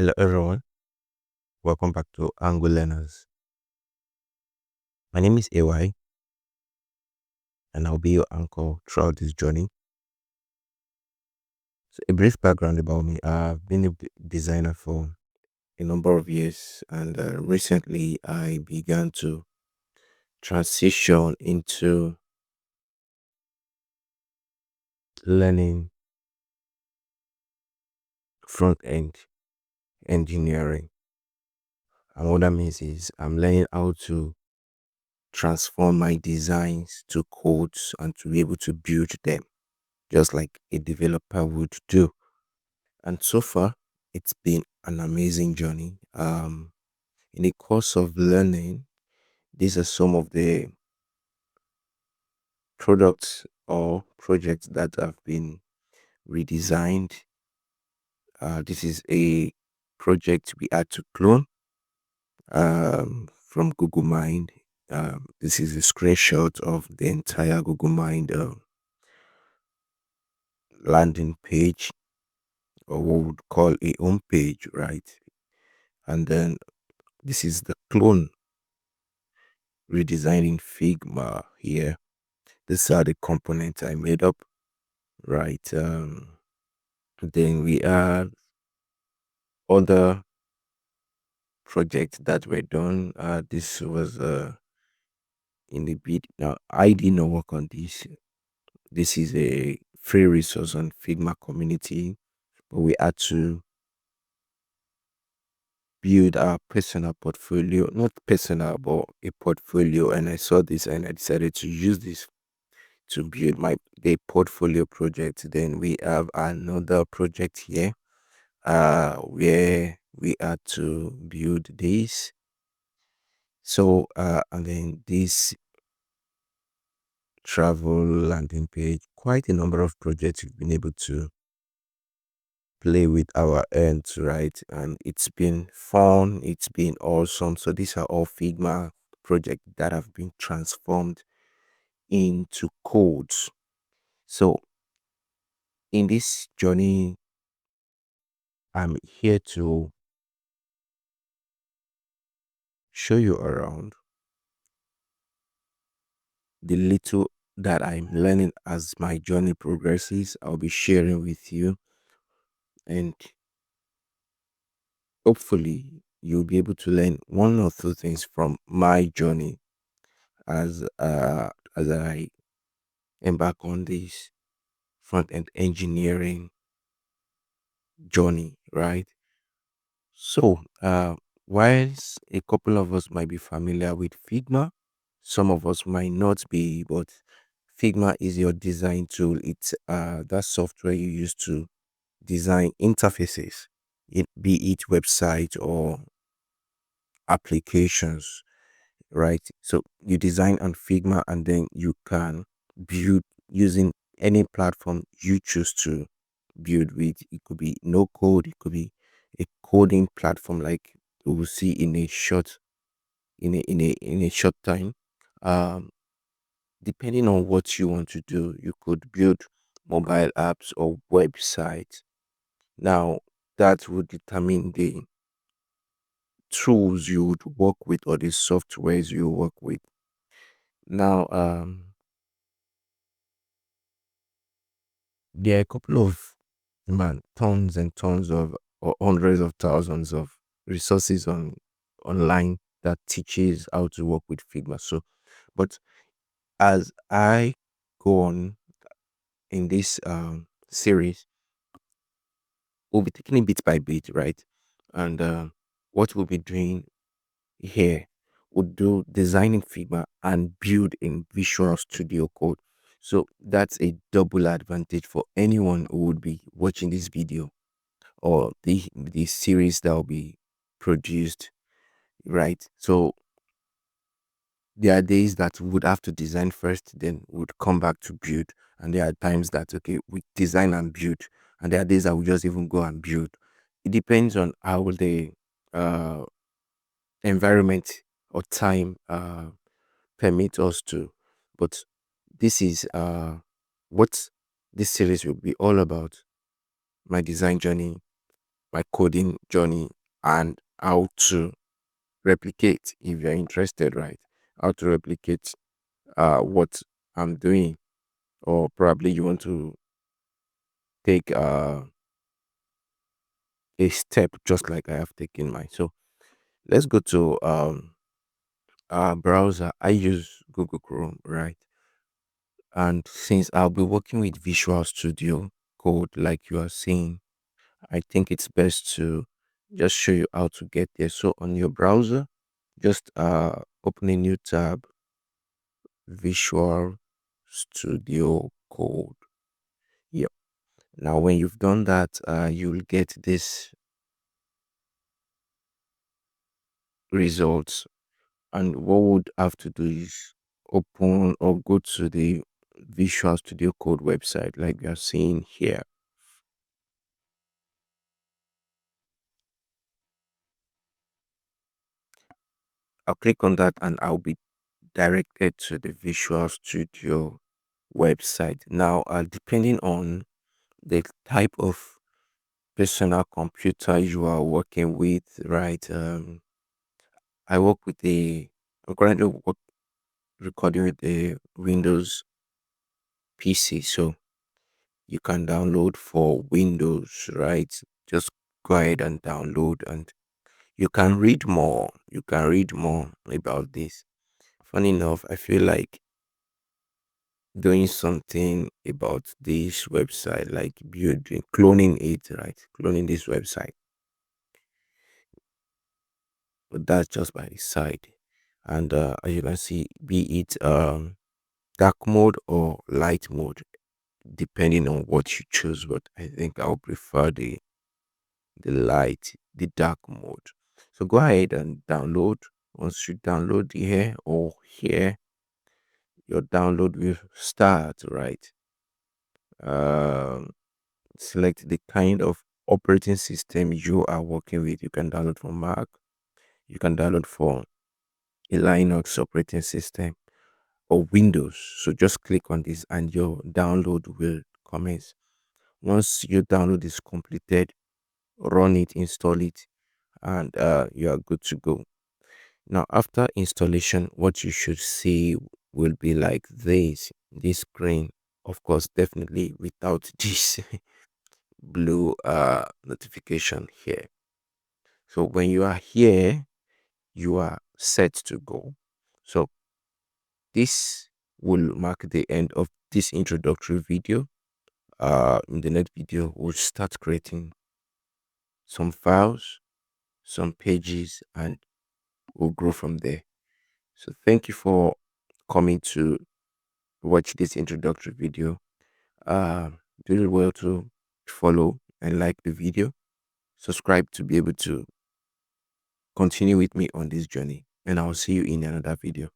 Hello everyone, welcome back to Angle Learners. My name is AY and I'll be your anchor throughout this journey. So a brief background about me. I've been a designer for a number of years and recently I began to transition into learning front end engineering. And what that means is I'm learning how to transform my designs to codes and to be able to build them just like a developer would do. And so far, it's been an amazing journey. In the course of learning, these are some of the products or projects that have been redesigned. This is a project we had to clone from Google Mind. This is a screenshot of the entire Google Mind landing page, or what we would call a home page, right? And then this is the clone redesigning Figma here. These are the components I made up, right? Then we have other projects that were done. This was in the bid. Now I did not work on this. This is a free resource on Figma community, but we had to build our personal portfolio, not personal, but a portfolio. And I saw this and I decided to use this to build my the portfolio project. Then we have another project here where we had to build this. So and then this travel landing page, quite a number of projects we've been able to play with our ends, right? And it's been fun, it's been awesome. So these are all Figma projects that have been transformed into codes. So in this journey, I'm here to show you around the little that I'm learning as my journey progresses. I'll be sharing with you, and hopefully, you'll be able to learn one or two things from my journey as I embark on this front end engineering journey, right? So, whilst a couple of us might be familiar with Figma, some of us might not be, but Figma is your design tool. It's that software you use to design interfaces, be it website or applications, right? So you design on Figma and then you can build using any platform you choose to build with. It could be no code, it could be a coding platform like we will see in a short in a short time. Um Depending on what you want to do, you could build mobile apps or websites. Now that would determine the tools you would work with or the softwares you work with. Now, there are a couple of tons and tons of or hundreds of thousands of resources online that teaches how to work with Figma. So, but as I go on in this series, we'll be taking it bit by bit, right? And what we'll be doing here would do designing Figma and build in Visual Studio Code. So that's a double advantage for anyone who would be watching this video or the series that will be produced, right? So there are days that we would have to design first, then would come back to build, and there are times that okay we design and build, and there are days that we just even go and build. It depends on how the uh environment or time permit us to. But this is what this series will be all about, my design journey my coding journey and how to replicate, if you're interested, right? How to replicate what I'm doing, or probably you want to take a step just like I have taken mine. So let's go to browser. I use Google Chrome, right? And since I'll be working with Visual Studio Code, like you are seeing, I think it's best to just show you how to get there. So on your browser, just open a new tab, Visual Studio Code. Yep. Now, when you've done that, you'll get this results. And what would have to do is open or go to the Visual Studio Code website, like we are seeing here. I'll click on that and I'll be directed to the Visual Studio website. Now, depending on the type of personal computer you are working with, right? I work with I'm currently recording with the Windows PC, so you can download for Windows, right? Just go ahead and download, and you can read more. You can read more about this. Funny enough, I feel like doing something about this website, like building, cloning it, right? Cloning this website, but that's just by the side. And as you can see, be it dark mode or light mode, depending on what you choose. But I think I'll prefer the light, the dark mode. So go ahead and download. Once you download here or here, your download will start, right? Um, Select the kind of operating system you are working with. You can download for Mac, you can download for a Linux operating system or Windows. So just click on this and your download will commence. Once your download is completed, run it, install it, and you are good to go. Now, after installation, what you should see will be like this screen. Of course, definitely without this blue notification here. So when you are here, you are set to go. So this will mark the end of this introductory video. In the next video, we'll start creating some files, some pages, and we'll grow from there. So thank you for coming to watch this introductory video. Do well to follow and like the video. Subscribe to be able to continue with me on this journey. And I'll see you in another video.